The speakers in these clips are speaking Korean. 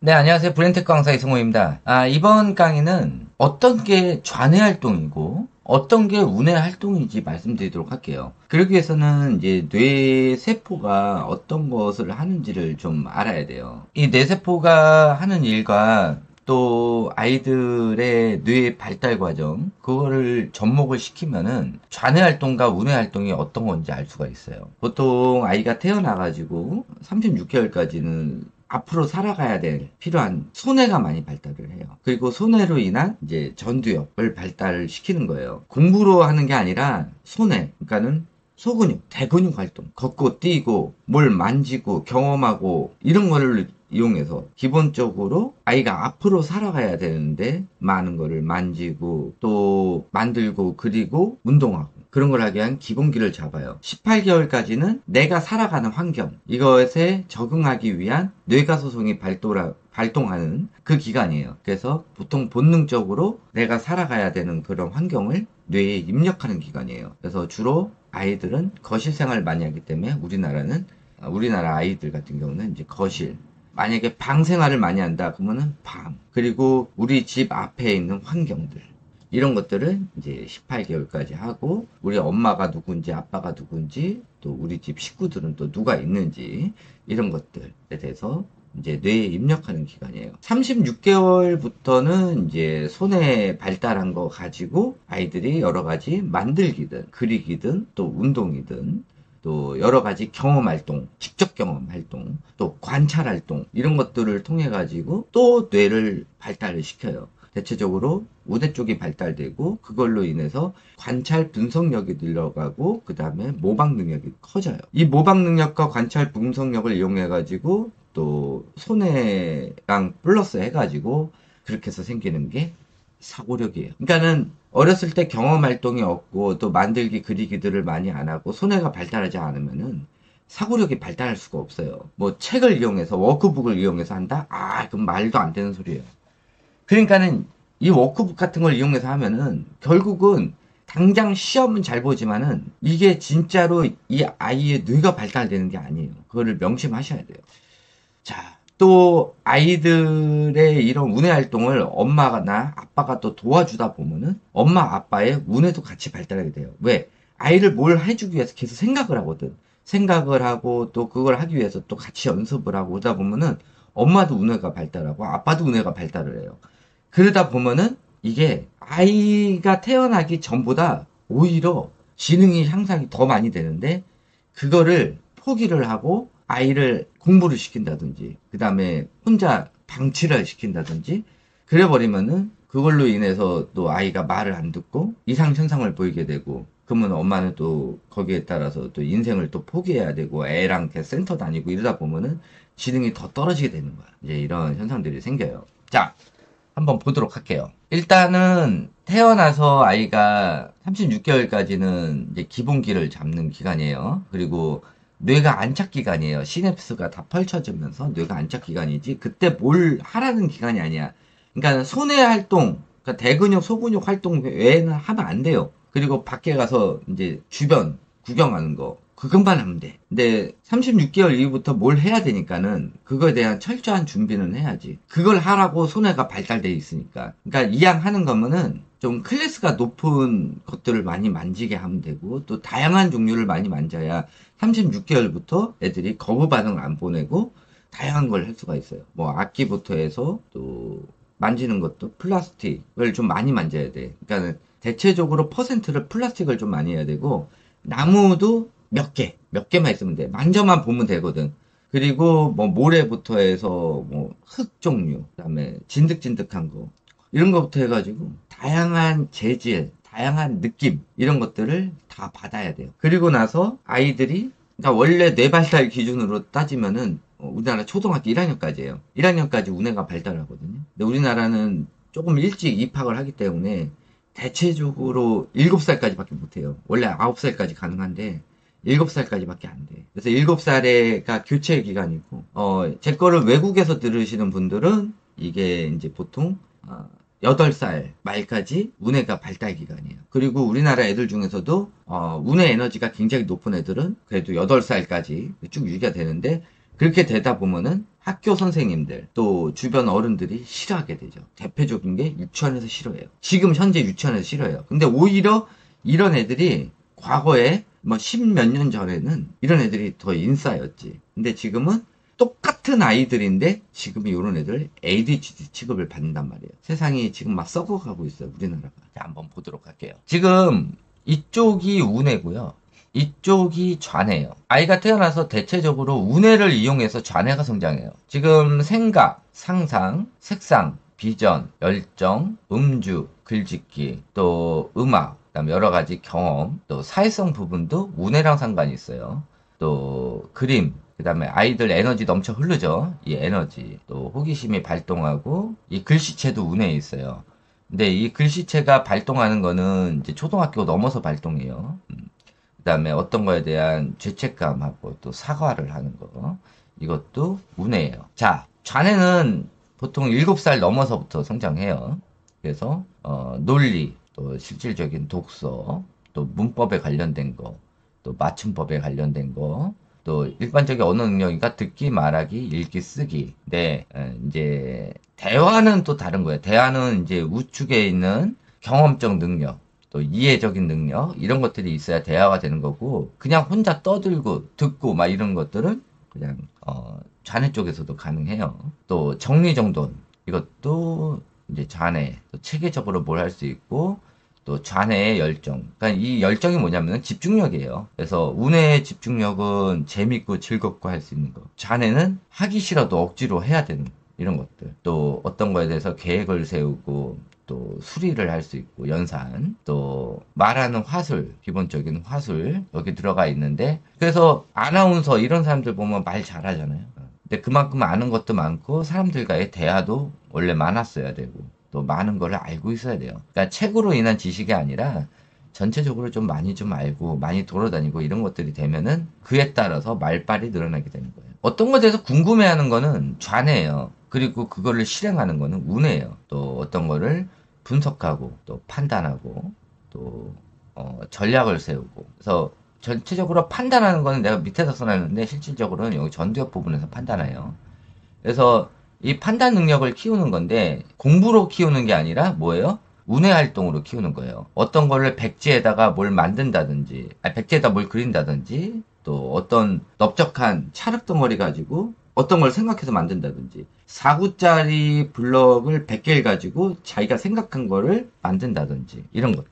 네, 안녕하세요. 브랜텍 강사 이승호입니다. 이번 강의는 어떤 게 좌뇌 활동이고 어떤 게 우뇌 활동인지 말씀드리도록 할게요. 그러기 위해서는 이제 뇌 세포가 어떤 것을 하는지를 좀 알아야 돼요. 이 뇌세포가 하는 일과 또 아이들의 뇌 발달 과정, 그거를 접목을 시키면은 좌뇌 활동과 우뇌 활동이 어떤 건지 알 수가 있어요. 보통 아이가 태어나가지고 36개월까지는 앞으로 살아가야 될 필요한 소뇌가 많이 발달을 해요. 그리고 소뇌로 인한 이제 전두엽을 발달을 시키는 거예요. 공부로 하는 게 아니라 소뇌, 그러니까는 소근육, 대근육 활동, 걷고 뛰고 뭘 만지고 경험하고 이런 거를 이용해서 기본적으로 아이가 앞으로 살아가야 되는데 많은 거를 만지고 또 만들고 그리고 운동하고 그런 걸 하기 위한 기본기를 잡아요. 18개월까지는 내가 살아가는 환경, 이것에 적응하기 위한 뇌가소송이 발동하는 그 기간이에요. 그래서 보통 본능적으로 내가 살아가야 되는 그런 환경을 뇌에 입력하는 기간이에요. 그래서 주로 아이들은 거실 생활을 많이 하기 때문에 우리나라 아이들 같은 경우는 이제 거실, 만약에 방 생활을 많이 한다 그러면은 방, 그리고 우리 집 앞에 있는 환경들, 이런 것들을 이제 18개월까지 하고 우리 엄마가 누군지 아빠가 누군지 또 우리 집 식구들은 또 누가 있는지 이런 것들에 대해서 이제 뇌에 입력하는 기간이에요. 36개월부터는 이제 손에 발달한 거 가지고 아이들이 여러 가지 만들기든 그리기든 또 운동이든 또 여러 가지 경험 활동, 직접 경험 활동, 또 관찰 활동 이런 것들을 통해 가지고 또 뇌를 발달을 시켜요. 대체적으로 우뇌 쪽이 발달되고 그걸로 인해서 관찰 분석력이 늘어가고 그 다음에 모방 능력이 커져요. 이 모방 능력과 관찰 분석력을 이용해 가지고 또 손해랑 플러스 해가지고 그렇게 해서 생기는 게 사고력이에요. 그러니까는 어렸을 때 경험 활동이 없고 또 만들기 그리기들을 많이 안 하고 손해가 발달하지 않으면은 사고력이 발달할 수가 없어요. 뭐 책을 이용해서 워크북을 이용해서 한다? 그럼 말도 안 되는 소리예요. 그러니까는 이 워크북 같은 걸 이용해서 하면은 결국은 당장 시험은 잘 보지만은 이게 진짜로 이 아이의 뇌가 발달되는 게 아니에요. 그거를 명심하셔야 돼요. 자, 또 아이들의 이런 우뇌 활동을 엄마나 아빠가 또 도와주다 보면은 엄마 아빠의 우뇌도 같이 발달하게 돼요. 왜? 아이를 뭘 해주기 위해서 계속 생각을 하거든. 생각을 하고 또 그걸 하기 위해서 또 같이 연습을 하고 그러다 보면은 엄마도 우뇌가 발달하고 아빠도 우뇌가 발달을 해요. 그러다 보면은 이게 아이가 태어나기 전보다 오히려 지능이 향상이 더 많이 되는데 그거를 포기를 하고 아이를 공부를 시킨다든지 그 다음에 혼자 방치를 시킨다든지 그래버리면은 그걸로 인해서 또 아이가 말을 안 듣고 이상 현상을 보이게 되고 그러면 엄마는 또 거기에 따라서 또 인생을 또 포기해야 되고 애랑 센터 다니고 이러다 보면은 지능이 더 떨어지게 되는 거야. 이제 이런 현상들이 생겨요. 자, 한번 보도록 할게요. 일단은 태어나서 아이가 36개월까지는 이제 기본기를 잡는 기간이에요. 그리고 뇌가 안착 기간이에요. 시냅스가 다 펼쳐지면서 뇌가 안착 기간이지 그때 뭘 하라는 기간이 아니야. 그러니까 손의 활동, 그러니까 대근육, 소근육 활동 외에는 하면 안 돼요. 그리고 밖에 가서 이제 주변 구경하는 거 그것만 하면 돼. 근데 36개월 이후부터 뭘 해야 되니까는 그거에 대한 철저한 준비는 해야지. 그걸 하라고 손해가 발달돼 있으니까. 그러니까 이왕하는 거면은 좀 클래스가 높은 것들을 많이 만지게 하면 되고 또 다양한 종류를 많이 만져야 36개월부터 애들이 거부 반응을 안 보내고 다양한 걸 할 수가 있어요. 뭐 악기부터 해서 또 만지는 것도 플라스틱을 좀 많이 만져야 돼. 그러니까 대체적으로 퍼센트를 플라스틱을 좀 많이 해야 되고 나무도 몇 개만 있으면 돼. 만져만 보면 되거든. 그리고 뭐 모래부터 해서 뭐 흙 종류, 그다음에 진득진득한 거 이런 것부터 해가지고 다양한 재질, 다양한 느낌 이런 것들을 다 받아야 돼요. 그리고 나서 아이들이 그러니까 원래 뇌발달 기준으로 따지면은 우리나라 초등학교 1학년까지예요. 1학년까지 우뇌가 발달하거든요. 근데 우리나라는 조금 일찍 입학을 하기 때문에 대체적으로 7살까지밖에 못해요. 원래 9살까지 가능한데 7살까지밖에 안 돼. 그래서 7살에가 교체 기간이고, 제 거를 외국에서 들으시는 분들은 이게 이제 보통, 8살 말까지 우뇌가 발달 기간이에요. 그리고 우리나라 애들 중에서도, 우뇌 에너지가 굉장히 높은 애들은 그래도 8살까지 쭉 유지가 되는데, 그렇게 되다 보면은 학교 선생님들 또 주변 어른들이 싫어하게 되죠. 대표적인 게 유치원에서 싫어해요. 지금 현재 유치원에서 싫어해요. 근데 오히려 이런 애들이 과거에 뭐 십몇 년 전에는 이런 애들이 더 인싸였지. 근데 지금은 똑같은 아이들인데 지금 이런 애들 ADHD 취급을 받는단 말이에요. 세상이 지금 막 썩어가고 있어요. 우리나라가. 자, 한번 보도록 할게요. 지금 이쪽이 우뇌고요. 이쪽이 좌뇌예요. 아이가 태어나서 대체적으로 우뇌를 이용해서 좌뇌가 성장해요. 지금 생각, 상상, 색상, 비전, 열정, 음주, 글짓기, 또 음악, 그다음에 여러 가지 경험, 또 사회성 부분도 우뇌랑 상관이 있어요. 또 그림, 그 다음에 아이들 에너지 넘쳐 흐르죠. 이 에너지. 또 호기심이 발동하고 이 글씨체도 우뇌에 있어요. 근데 이 글씨체가 발동하는 거는 이제 초등학교 넘어서 발동해요. 그 다음에 어떤 거에 대한 죄책감하고 또 사과를 하는 거. 이것도 우뇌예요. 자, 좌뇌는 보통 7살 넘어서부터 성장해요. 그래서 논리, 또 실질적인 독서, 또 문법에 관련된 거, 또 맞춤법에 관련된 거, 또 일반적인 언어 능력이니까 듣기, 말하기, 읽기, 쓰기. 네, 이제 대화는 또 다른 거예요. 대화는 이제 우측에 있는 경험적 능력, 또 이해적인 능력 이런 것들이 있어야 대화가 되는 거고 그냥 혼자 떠들고 듣고 막 이런 것들은 그냥 좌뇌 쪽에서도 가능해요. 또 정리정돈 이것도 이제 좌뇌, 또 체계적으로 뭘 할 수 있고 또 좌뇌의 열정. 그러니까 이 열정이 뭐냐면 집중력이에요. 그래서 우뇌의 집중력은 재밌고 즐겁고 할 수 있는 거. 좌뇌는 하기 싫어도 억지로 해야 되는 이런 것들. 또 어떤 거에 대해서 계획을 세우고 또 수리를 할 수 있고 연산. 또 말하는 화술, 기본적인 화술 여기 들어가 있는데 그래서 아나운서 이런 사람들 보면 말 잘하잖아요. 근데 그만큼 아는 것도 많고 사람들과의 대화도 원래 많았어야 되고 또 많은 걸 알고 있어야 돼요. 그러니까 책으로 인한 지식이 아니라 전체적으로 좀 알고 많이 돌아다니고 이런 것들이 되면은 그에 따라서 말빨이 늘어나게 되는 거예요. 어떤 것에 대해서 궁금해하는 거는 좌뇌예요. 그리고 그거를 실행하는 거는 우뇌예요. 또 어떤 거를 분석하고 또 판단하고 또 전략을 세우고 그래서 전체적으로 판단하는 거는 내가 밑에서 써놨는데 실질적으로는 여기 전두엽 부분에서 판단해요. 그래서 이 판단 능력을 키우는 건데 공부로 키우는 게 아니라 뭐예요? 우뇌 활동으로 키우는 거예요. 어떤 거를 백지에다가 뭘 만든다든지, 백지에다 뭘 그린다든지, 또 어떤 넓적한 찰흙 덩어리 가지고 어떤 걸 생각해서 만든다든지, 4구짜리 블럭을 100개를 가지고 자기가 생각한 거를 만든다든지, 이런 것들.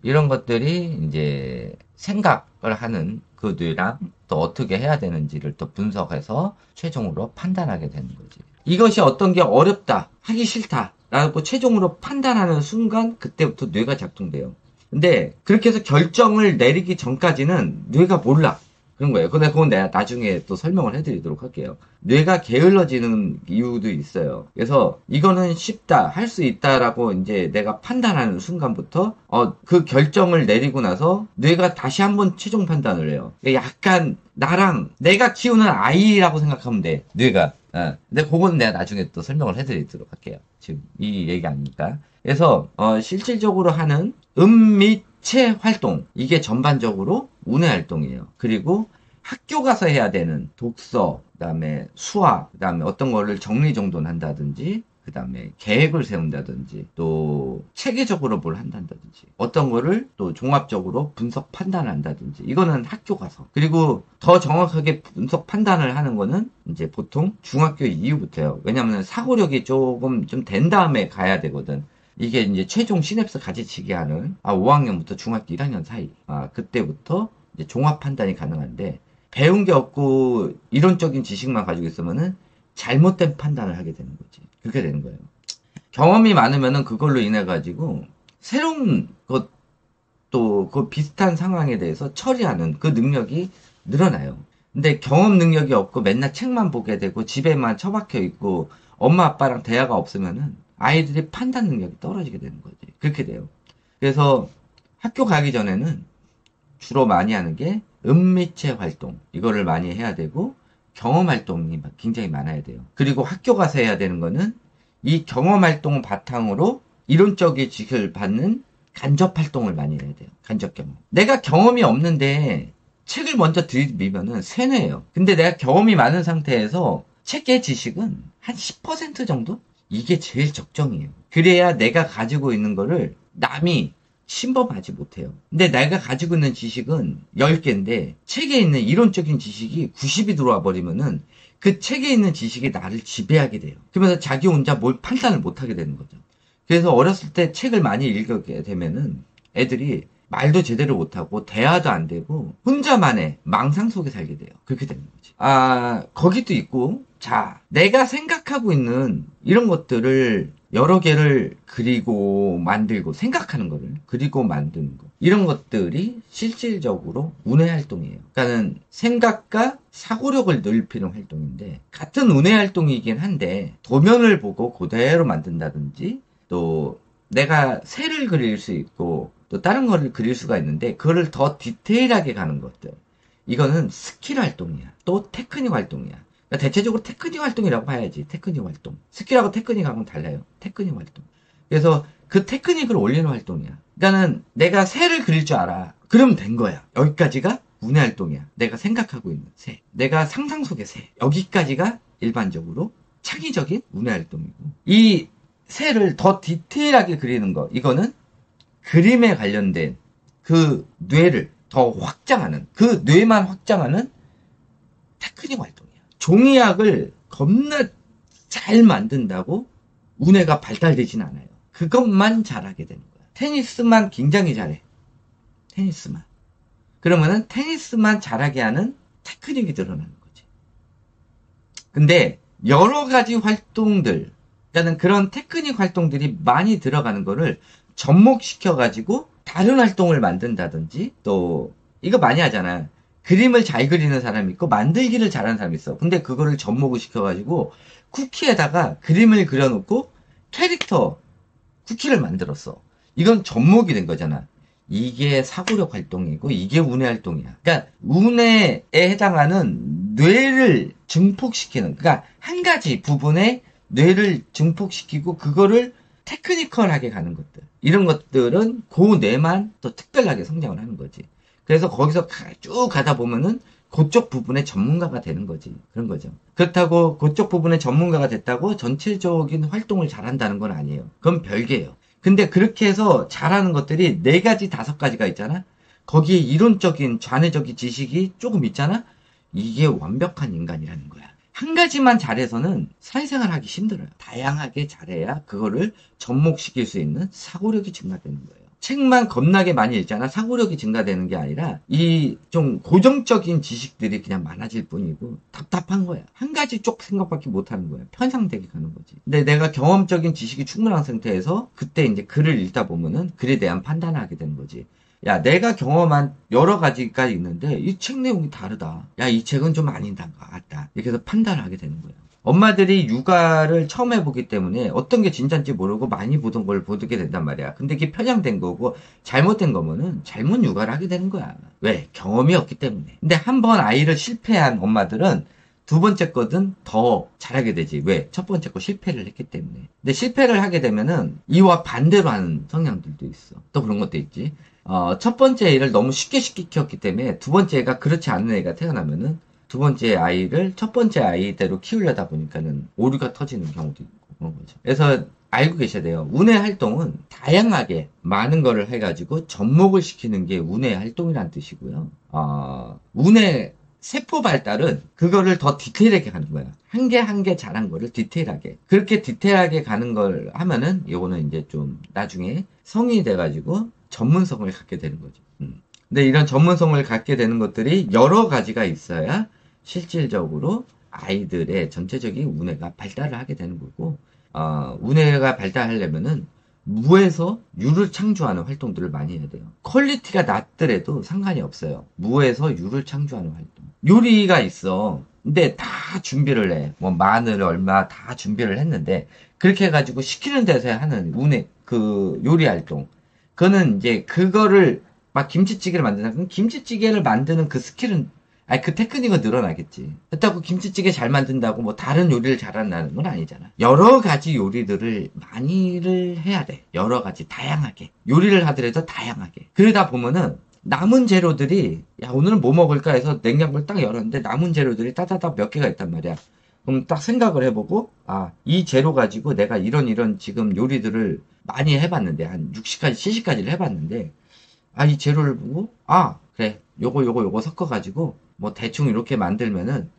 이런 것들이 이제 생각을 하는 그 뇌랑 또 어떻게 해야 되는지를 또 분석해서 최종으로 판단하게 되는 거지. 이것이 어떤 게 어렵다, 하기 싫다, 라고 최종으로 판단하는 순간 그때부터 뇌가 작동돼요. 근데 그렇게 해서 결정을 내리기 전까지는 뇌가 몰라. 그런 거예요. 근데 그건 내가 나중에 또 설명을 해드리도록 할게요. 뇌가 게을러지는 이유도 있어요. 그래서 이거는 쉽다, 할 수 있다라고 이제 내가 판단하는 순간부터 그 결정을 내리고 나서 뇌가 다시 한번 최종 판단을 해요. 약간 나랑 내가 키우는 아이라고 생각하면 돼. 뇌가. 근데 그건 내가 나중에 또 설명을 해드리도록 할게요. 지금 이 얘기 아니니까. 그래서 실질적으로 하는 및체 활동 이게 전반적으로 우뇌 활동이에요. 그리고 학교 가서 해야 되는 독서, 그다음에 수학, 그다음에 어떤 거를 정리정돈한다든지, 그다음에 계획을 세운다든지, 또 체계적으로 뭘 한다든지, 어떤 거를 또 종합적으로 분석 판단한다든지, 이거는 학교 가서. 그리고 더 정확하게 분석 판단을 하는 거는 이제 보통 중학교 이후부터요. 왜냐하면 사고력이 조금 좀 된 다음에 가야 되거든. 이게 이제 최종 시냅스 가지치기 하는 5학년부터 중학교 1학년 사이 그때부터 이제 종합 판단이 가능한데 배운 게 없고 이론적인 지식만 가지고 있으면은 잘못된 판단을 하게 되는 거지. 그렇게 되는 거예요. 경험이 많으면은 그걸로 인해 가지고 새로운 것도 그 비슷한 상황에 대해서 처리하는 그 능력이 늘어나요. 근데 경험 능력이 없고 맨날 책만 보게 되고 집에만 처박혀 있고 엄마 아빠랑 대화가 없으면은 아이들이 판단 능력이 떨어지게 되는 거지. 그렇게 돼요. 그래서 학교 가기 전에는 주로 많이 하는 게 밋체 활동. 이거를 많이 해야 되고 경험 활동이 굉장히 많아야 돼요. 그리고 학교 가서 해야 되는 거는 이 경험 활동을 바탕으로 이론적인 지식을 받는 간접 활동을 많이 해야 돼요. 간접 경험. 내가 경험이 없는데 책을 먼저 들이미면은 세뇌예요. 근데 내가 경험이 많은 상태에서 책의 지식은 한 10% 정도? 이게 제일 적정이에요. 그래야 내가 가지고 있는 거를 남이 침범하지 못해요. 근데 내가 가지고 있는 지식은 10개인데 책에 있는 이론적인 지식이 90이 들어와 버리면은 그 책에 있는 지식이 나를 지배하게 돼요. 그러면서 자기 혼자 뭘 판단을 못하게 되는 거죠. 그래서 어렸을 때 책을 많이 읽게 되면은 애들이 말도 제대로 못하고 대화도 안 되고 혼자만의 망상 속에 살게 돼요. 그렇게 되는 거지. 거기도 있고, 자, 내가 생각하고 있는 이런 것들을 여러 개를 그리고 만들고 생각하는 거를 그리고 만드는 거, 이런 것들이 실질적으로 운의 활동이에요. 그러니까는 생각과 사고력을 넓히는 활동인데, 같은 운의 활동이긴 한데 도면을 보고 그대로 만든다든지, 또 내가 새를 그릴 수 있고 또 다른 거를 그릴 수가 있는데 그거를 더 디테일하게 가는 것들, 이거는 스킬 활동이야. 또 테크닉 활동이야. 그러니까 대체적으로 테크닉 활동이라고 봐야지. 테크닉 활동. 스킬하고 테크닉하고는 달라요. 테크닉 활동. 그래서 그 테크닉을 올리는 활동이야. 그러니까는 내가 새를 그릴 줄 알아. 그러면 된 거야. 여기까지가 운의 활동이야. 내가 생각하고 있는 새. 내가 상상 속의 새. 여기까지가 일반적으로 창의적인 운의 활동이고, 이 새를 더 디테일하게 그리는 거, 이거는 그림에 관련된 그 뇌를 더 확장하는, 그 뇌만 확장하는 테크닉 활동이야. 종이약을 겁나 잘 만든다고 운해가 발달되진 않아요. 그것만 잘하게 되는 거야. 테니스만 굉장히 잘해. 테니스만. 그러면은 테니스만 잘하게 하는 테크닉이 드러나는 거지. 근데 여러 가지 활동들, 그러니까 그런 테크닉 활동들이 많이 들어가는 거를 접목시켜가지고 다른 활동을 만든다든지, 또 이거 많이 하잖아. 그림을 잘 그리는 사람이 있고 만들기를 잘하는 사람이 있어. 근데 그거를 접목을 시켜가지고 쿠키에다가 그림을 그려놓고 캐릭터 쿠키를 만들었어. 이건 접목이 된 거잖아. 이게 사고력 활동이고 이게 운의 활동이야. 그러니까 운해에 해당하는 뇌를 증폭시키는, 그러니까 한 가지 부분에 뇌를 증폭시키고 그거를 테크니컬하게 가는 것들, 이런 것들은 그 뇌만 더 특별하게 성장을 하는 거지. 그래서 거기서 쭉 가다 보면은 그쪽 부분의 전문가가 되는 거지. 그런 거죠. 그렇다고 그쪽 부분의 전문가가 됐다고 전체적인 활동을 잘한다는 건 아니에요. 그건 별개예요. 근데 그렇게 해서 잘하는 것들이 4가지, 5가지가 있잖아. 거기에 이론적인 좌뇌적인 지식이 조금 있잖아. 이게 완벽한 인간이라는 거야. 한 가지만 잘해서는 사회생활 하기 힘들어요. 다양하게 잘해야 그거를 접목시킬 수 있는 사고력이 증가되는 거예요. 책만 겁나게 많이 읽잖아. 사고력이 증가되는 게 아니라 이 좀 고정적인 지식들이 그냥 많아질 뿐이고 답답한 거야. 한 가지 쪽 생각밖에 못 하는 거야. 편향되게 가는 거지. 근데 내가 경험적인 지식이 충분한 상태에서 그때 이제 글을 읽다 보면은 글에 대한 판단을 하게 되는 거지. 야, 내가 경험한 여러 가지가 있는데 이 책 내용이 다르다. 야, 이 책은 좀 아니다 것 같다. 이렇게 해서 판단을 하게 되는 거예요. 엄마들이 육아를 처음 해보기 때문에 어떤 게 진짜인지 모르고 많이 보던 걸 보게 된단 말이야. 근데 이게 편향된 거고 잘못된 거면은 잘못 육아를 하게 되는 거야. 왜? 경험이 없기 때문에. 근데 한 번 아이를 실패한 엄마들은 두 번째 거든 더 잘하게 되지. 왜? 첫 번째 거 실패를 했기 때문에. 근데 실패를 하게 되면은 이와 반대로 하는 성향들도 있어. 또 그런 것도 있지. 첫 번째 애를 너무 쉽게 키웠기 때문에 두 번째 애가 그렇지 않은 애가 태어나면은 두 번째 아이를 첫 번째 아이대로 키우려다 보니까는 오류가 터지는 경우도 있고 그런 거죠. 그래서 알고 계셔야 돼요. 운의 활동은 다양하게 많은 거를 해가지고 접목을 시키는 게 운의 활동이란 뜻이고요. 운의 세포 발달은 그거를 더 디테일하게 가는 거야. 한 개 한 개 잘한 거를 디테일하게. 그렇게 디테일하게 가는 걸 하면은 이거는 이제 좀 나중에 성인이 돼가지고 전문성을 갖게 되는 거죠. 근데 이런 전문성을 갖게 되는 것들이 여러 가지가 있어야 실질적으로 아이들의 전체적인 운해가 발달을 하게 되는 거고, 운해가 발달하려면은 무에서 유를 창조하는 활동들을 많이 해야 돼요. 퀄리티가 낮더라도 상관이 없어요. 무에서 유를 창조하는 활동. 요리가 있어. 근데 다 준비를 해. 뭐 마늘 얼마 다 준비를 했는데 그렇게 해가지고 시키는 데서 하는 운해 그 요리 활동. 그거는 이제 그거를 막 김치찌개를 만드는, 그럼 김치찌개를 만드는 그 스킬은, 아니 그 테크닉은 늘어나겠지. 그렇다고 김치찌개 잘 만든다고 뭐 다른 요리를 잘한다는 건 아니잖아. 여러 가지 요리들을 많이를 해야 돼. 여러 가지 다양하게 요리를 하더라도 다양하게. 그러다 보면은 남은 재료들이, 야 오늘은 뭐 먹을까 해서 냉장고를 딱 열었는데 남은 재료들이 따다닥 몇 개가 있단 말이야. 그럼 딱 생각을 해보고, 아, 이 재료 가지고 내가 이런 지금 요리들을 많이 해봤는데, 한 60가지, 70가지를 해봤는데, 아, 이 재료를 보고, 아, 그래. 요거 섞어가지고, 뭐 대충 이렇게 만들면은,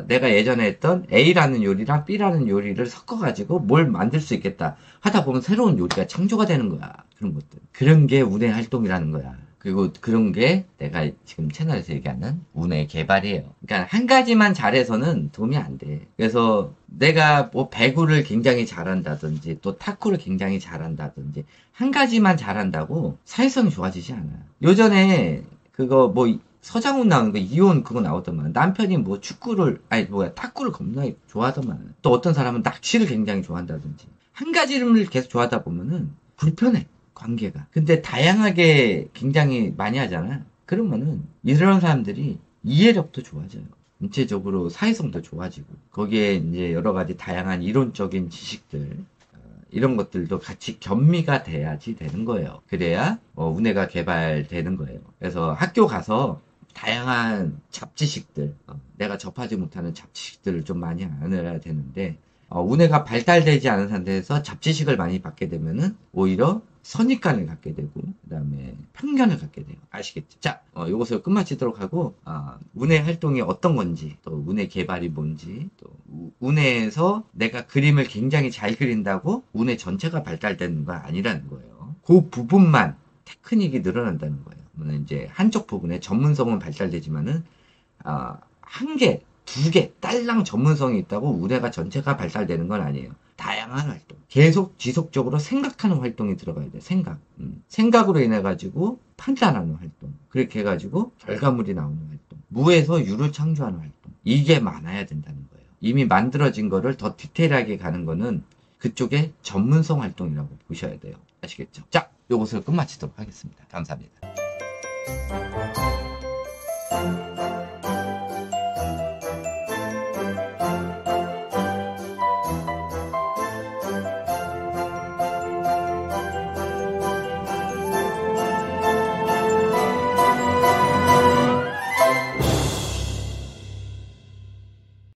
내가 예전에 했던 A라는 요리랑 B라는 요리를 섞어가지고 뭘 만들 수 있겠다. 하다 보면 새로운 요리가 창조가 되는 거야. 그런 것들. 그런 게 운의 활동이라는 거야. 그리고 그런 게 내가 지금 채널에서 얘기하는 운의 개발이에요. 그러니까 한 가지만 잘해서는 도움이 안 돼. 그래서 내가 뭐 배구를 굉장히 잘한다든지 또 탁구를 굉장히 잘한다든지 한 가지만 잘한다고 사회성이 좋아지지 않아. 요전에 그거 뭐 서장훈 나오는 거 이혼 그거 나오더만 남편이 뭐 축구를 아니 뭐야 탁구를 겁나 좋아하더만 또 어떤 사람은 낚시를 굉장히 좋아한다든지 한 가지를 계속 좋아하다 보면은 불편해. 관계가. 근데 다양하게 굉장히 많이 하잖아. 그러면은 이런 사람들이 이해력도 좋아져요. 전체적으로 사회성도 좋아지고 거기에 이제 여러 가지 다양한 이론적인 지식들 이런 것들도 같이 겸미가 돼야지 되는 거예요. 그래야 운해가 개발되는 거예요. 그래서 학교 가서 다양한 잡지식들 내가 접하지 못하는 잡지식들을 좀 많이 알아야 되는데 운해가 발달되지 않은 상태에서 잡지식을 많이 받게 되면은 오히려 선입관을 갖게 되고 그 다음에 편견을 갖게 돼요. 아시겠죠? 자, 이것을 끝마치도록 하고 운의 활동이 어떤 건지 또 운의 개발이 뭔지 또 운해에서 내가 그림을 굉장히 잘 그린다고 운의 전체가 발달되는 건 아니라는 거예요. 그 부분만 테크닉이 늘어난다는 거예요. 이제 한쪽 부분에 전문성은 발달되지만은 한 개, 두 개, 딸랑 전문성이 있다고 운해가 전체가 발달되는 건 아니에요. 다양한 활동. 계속 지속적으로 생각하는 활동이 들어가야 돼. 생각. 생각으로 인해 가지고 판단하는 활동. 그렇게 해가지고 결과물이 나오는 활동. 무에서 유를 창조하는 활동. 이게 많아야 된다는 거예요. 이미 만들어진 거를 더 디테일하게 가는 거는 그쪽에 전문성 활동이라고 보셔야 돼요. 아시겠죠? 자, 요것을 끝마치도록 하겠습니다. 감사합니다.